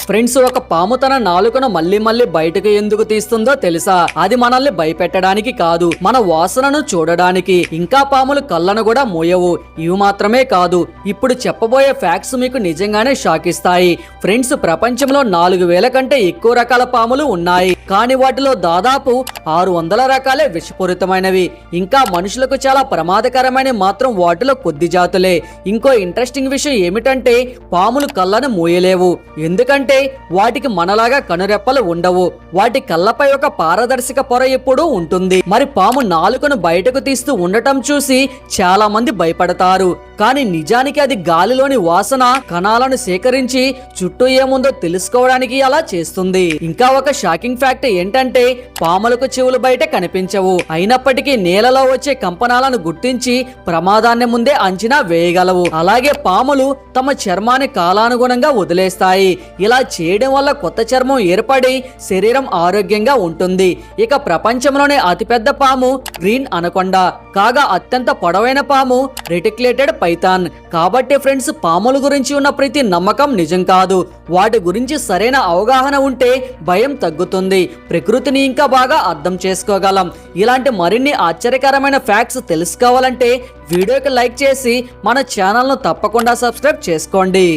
Friends, ఒక పాము తన నాలుకను మళ్ళీ మళ్ళీ బయటకు ఎందుకు తీస్తుందో తెలుసా? అది మనల్ని భయపెట్టడానికి కాదు, మన వాసనను చూడడానికి. ఇంకా పాములు కళ్ళను కూడా మూయవు. ఇవి మాత్రమే కాదు, ఇప్పుడు చెప్పబోయే ఫ్యాక్ట్స్ మీకు నిజంగానే షాక్ ఇస్తాయి. ఫ్రెండ్స్, ప్రపంచంలో 4000 కంటే ఎక్కువ రకాల పాములు ఉన్నాయి. కానీ వాటిలో దాదాపు 600 రకాలే విషపూరితమైనవి. ఇంకా మనుషులకు చాలా ప్రమాదకరమైన మాత్రం వాటిలో కొద్ది జాతులే. ఇంకో ఇంట్రెస్టింగ్ విషయం ఏమిటంటే పాములు కళ్ళను మూయలేవు. ఎందుకంటే వాటికి మనలాగా కనురెప్పలు ఉండవు. వాటి కళ్ళపై ఒక పారదర్శక పొర ఎప్పుడూ ఉంటుంది. మరి పాము నాలుకను బయటకు తీస్తూ ఉండటం చూసి చాలా మంది భయపడతారు. కానీ నిజానికి అది గాలిలోని వాసన కణాలను సేకరించి చుట్టూ ఏముందో తెలుసుకోవడానికి అలా చేస్తుంది. ఇంకా ఒక షాకింగ్ ఫ్యాక్ట్ ఏంటంటే పాములకు చెవులు బయట కనిపించవు. అయినప్పటికీ నేలలో వచ్చే కంపనాలను గుర్తించి ప్రమాదాన్ని ముందే అంచనా వేయగలవు. అలాగే పాములు తమ చర్మాన్ని కాలానుగుణంగా వదిలేస్తాయి. ఇలా చేయడం వల్ల కొత్త చర్మం ఏర్పడి శరీరం ఆరోగ్యంగా ఉంటుంది. ఇక ప్రపంచంలోనే అతిపెద్ద పాము గ్రీన్ అనకొండ కాగా అత్యంత పొడవైన పాము రెటిక్యులేటెడ్ పైథాన్. కాబట్టి ఫ్రెండ్స్, పాముల గురించి ఉన్న ప్రతి నమ్మకం నిజం కాదు. వాటి గురించి సరైన అవగాహన ఉంటే భయం తగ్గుతుంది. ప్రకృతిని ఇంకా బాగా అర్థం చేసుకోగలం. ఇలాంటి మరిన్ని ఆశ్చర్యకరమైన ఫ్యాక్ట్స్ తెలుసుకోవాలంటే వీడియోకి లైక్ చేసి మన ఛానల్ను తప్పకుండా సబ్స్క్రైబ్ చేసుకోండి.